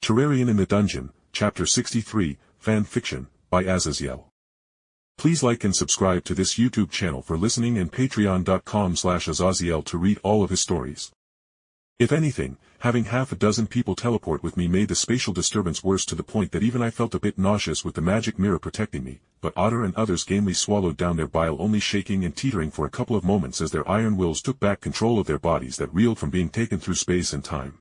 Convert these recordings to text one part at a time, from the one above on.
Terrarian in the Dungeon, Chapter 63, Fan Fiction, by Azazyel. Please like and subscribe to this YouTube channel for listening and patreon.com/Azazyel to read all of his stories. If anything, having half a dozen people teleport with me made the spatial disturbance worse to the point that even I felt a bit nauseous with the magic mirror protecting me, but Ottar and others gamely swallowed down their bile, only shaking and teetering for a couple of moments as their iron wills took back control of their bodies that reeled from being taken through space and time.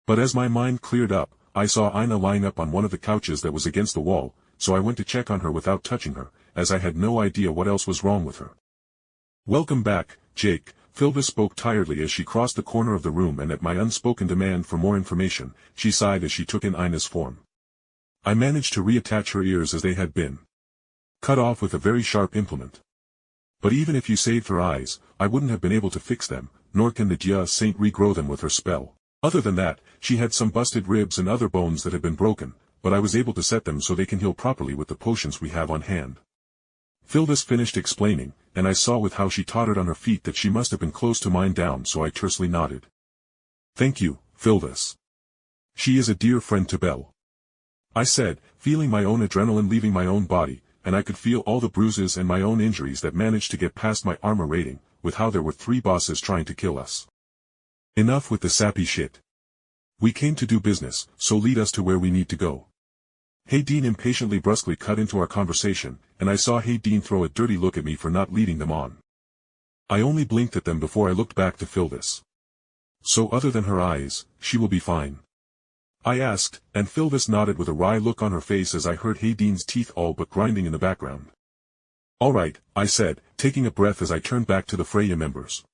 But as my mind cleared up, I saw Ina lying up on one of the couches that was against the wall, so I went to check on her without touching her, as I had no idea what else was wrong with her. "Welcome back, Jake," Philva spoke tiredly as she crossed the corner of the room, and at my unspoken demand for more information, she sighed as she took in Ina's form. I managed to reattach her ears as they had been cut off with a very sharp implement. But even if you saved her eyes, I wouldn't have been able to fix them, nor can the Dia Saint regrow them with her spell. Other than that, she had some busted ribs and other bones that had been broken, but I was able to set them so they can heal properly with the potions we have on hand. Philvis finished explaining, and I saw with how she tottered on her feet that she must have been close to mine down, so I tersely nodded. "Thank you, Philvis. She is a dear friend to Belle," I said, feeling my own adrenaline leaving my own body, and I could feel all the bruises and my own injuries that managed to get past my armor rating, with how there were 3 bosses trying to kill us. Enough with the sappy shit. We came to do business, so lead us to where we need to go. Hayden impatiently brusquely cut into our conversation, and I saw Hayden throw a dirty look at me for not leading them on. I only blinked at them before I looked back to Philvis. "So other than her eyes, she will be fine?" I asked, and Philvis nodded with a wry look on her face as I heard Hayden's teeth all but grinding in the background. "All right," I said, taking a breath as I turned back to the Freya members.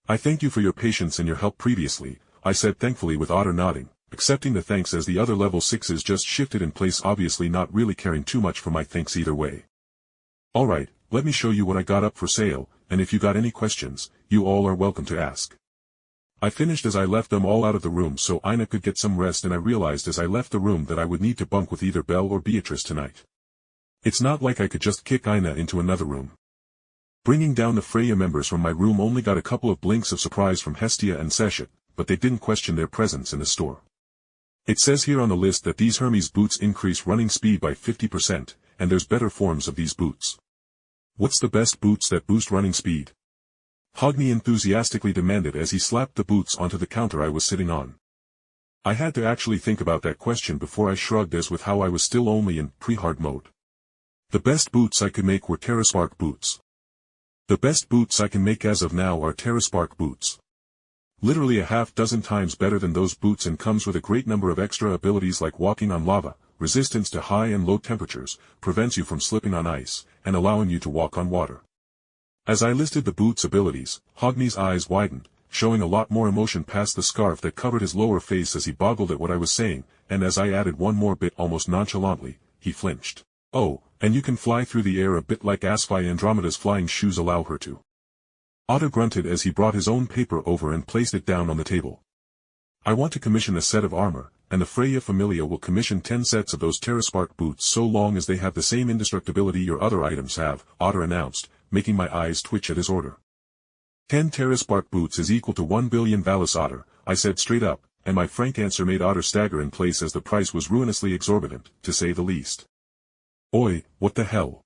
"I thank you for your patience and your help previously," I said thankfully, with Ottar nodding, accepting the thanks as the other level 6s just shifted in place, obviously not really caring too much for my thanks either way. "All right, let me show you what I got up for sale, and if you got any questions, you all are welcome to ask." I finished as I left them all out of the room so Ina could get some rest, and I realized as I left the room that I would need to bunk with either Belle or Beatrice tonight. It's not like I could just kick Ina into another room. Bringing down the Freya members from my room only got a couple of blinks of surprise from Hestia and Seshet, but they didn't question their presence in the store. It says here on the list that these Hermes boots increase running speed by 50%, and there's better forms of these boots. "What's the best boots that boost running speed?" Hogni enthusiastically demanded as he slapped the boots onto the counter I was sitting on. I had to actually think about that question before I shrugged, as with how I was still only in pre-hard mode. The best boots I could make were Terraspark boots. The best boots I can make as of now are Terraspark boots. Literally a half dozen times better than those boots, and comes with a great number of extra abilities like walking on lava, resistance to high and low temperatures, prevents you from slipping on ice, and allowing you to walk on water. As I listed the boots' abilities, Hogni's eyes widened, showing a lot more emotion past the scarf that covered his lower face as he boggled at what I was saying, and as I added one more bit almost nonchalantly, he flinched. "Oh, and you can fly through the air a bit like Asphy Andromeda's flying shoes allow her to." Ottar grunted as he brought his own paper over and placed it down on the table. "I want to commission a set of armor, and the Freya Familia will commission 10 sets of those Terraspark boots so long as they have the same indestructibility your other items have," Ottar announced, making my eyes twitch at his order. 10 Terraspark boots is equal to 1 billion Valis, Ottar, I said straight up, and my frank answer made Ottar stagger in place as the price was ruinously exorbitant, to say the least. "Oi, what the hell?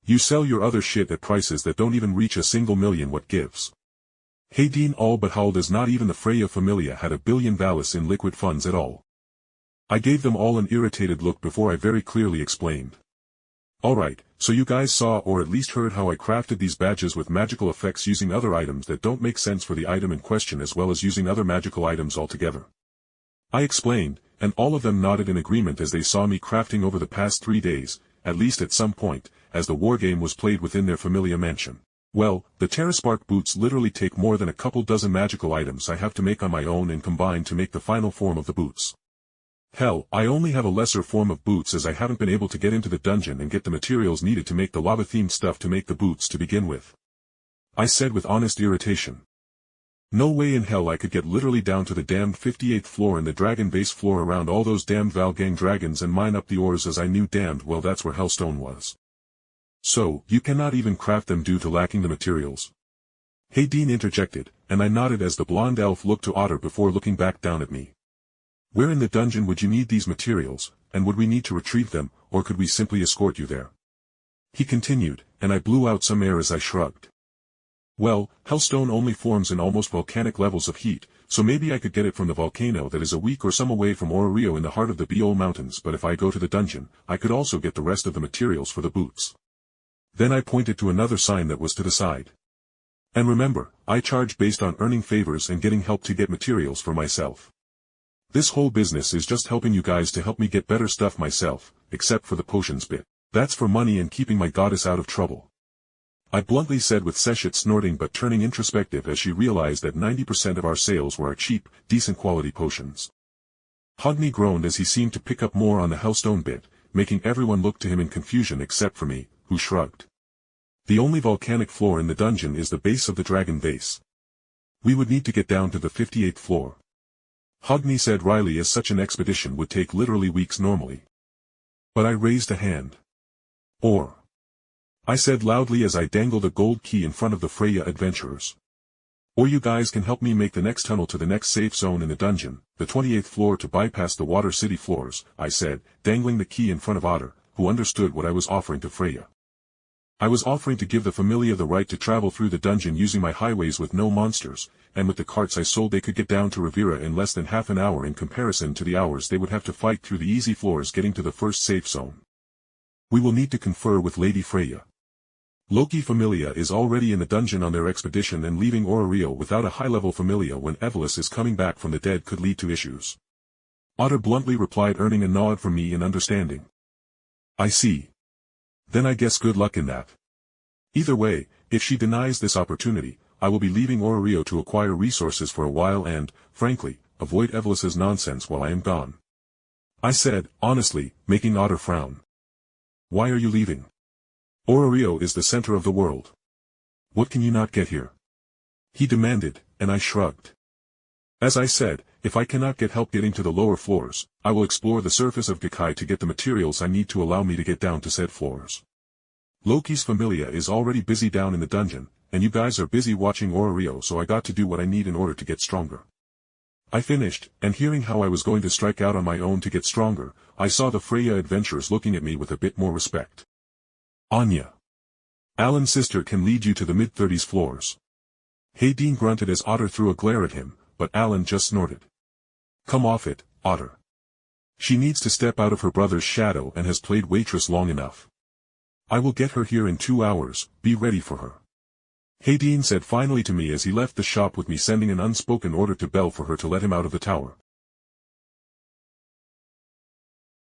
You sell your other shit at prices that don't even reach a single million, what gives?" Hayden all but howled as not even the Freya Familia had 1 billion Valis in liquid funds at all. I gave them all an irritated look before I very clearly explained. "Alright, so you guys saw or at least heard how I crafted these badges with magical effects using other items that don't make sense for the item in question, as well as using other magical items altogether," I explained, and all of them nodded in agreement as they saw me crafting over the past 3 days, at least at some point, as the wargame was played within their Familia mansion. Well, the Terraspark boots literally take more than a couple dozen magical items I have to make on my own and combine to make the final form of the boots. Hell, I only have a lesser form of boots as I haven't been able to get into the dungeon and get the materials needed to make the lava-themed stuff to make the boots to begin with," I said with honest irritation. No way in hell I could get literally down to the damned 58th floor in the dragon base floor around all those damned Valgang dragons and mine up the ores, as I knew damned well that's where Hellstone was. "So, you cannot even craft them due to lacking the materials?" Hayden interjected, and I nodded as the blonde elf looked to Ottar before looking back down at me. Where in the dungeon would you need these materials, and would we need to retrieve them, or could we simply escort you there? He continued, and I blew out some air as I shrugged. Well, hellstone only forms in almost volcanic levels of heat, so maybe I could get it from the volcano that is a week or some away from Ororio in the heart of the Bile mountains, but if I go to the dungeon, I could also get the rest of the materials for the boots. Then I pointed to another sign that was to the side. And remember, I charge based on earning favors and getting help to get materials for myself. This whole business is just helping you guys to help me get better stuff myself, except for the potions bit. That's for money and keeping my goddess out of trouble. I bluntly said with Seshet snorting but turning introspective as she realized that 90% of our sales were our cheap, decent quality potions. Hogni groaned as he seemed to pick up more on the hellstone bit, making everyone look to him in confusion except for me, who shrugged. The only volcanic floor in the dungeon is the base of the dragon base. We would need to get down to the 58th floor. Hogni said wryly as such an expedition would take literally weeks normally. But I raised a hand. Or. I said loudly as I dangled a gold key in front of the Freya adventurers. Or you guys can help me make the next tunnel to the next safe zone in the dungeon, the 28th floor to bypass the Water City floors, I said, dangling the key in front of Ottar, who understood what I was offering to Freya. I was offering to give the Familia the right to travel through the dungeon using my highways with no monsters, and with the carts I sold they could get down to Rivera in less than half an hour in comparison to the hours they would have to fight through the easy floors getting to the first safe zone. We will need to confer with Lady Freya. Loki Familia is already in the dungeon on their expedition, and leaving Ororio without a high-level Familia when Evelys is coming back from the dead could lead to issues. Ottar bluntly replied, earning a nod from me in understanding. I see. Then I guess good luck in that. Either way, if she denies this opportunity, I will be leaving Ororio to acquire resources for a while and, frankly, avoid Evelys's nonsense while I am gone. I said, honestly, making Ottar frown. Why are you leaving? Ororio is the center of the world. What can you not get here? He demanded, and I shrugged. As I said, if I cannot get help getting to the lower floors, I will explore the surface of Gakai to get the materials I need to allow me to get down to said floors. Loki's Familia is already busy down in the dungeon, and you guys are busy watching Ororio, so I got to do what I need in order to get stronger. I finished, and hearing how I was going to strike out on my own to get stronger, I saw the Freya adventurers looking at me with a bit more respect. Anya. Alan's sister can lead you to the mid-30s floors. Hayden grunted as Ottar threw a glare at him, but Alan just snorted. Come off it, Ottar. She needs to step out of her brother's shadow and has played waitress long enough. I will get her here in 2 hours, be ready for her. Hayden said finally to me as he left the shop with me, sending an unspoken order to Belle for her to let him out of the tower.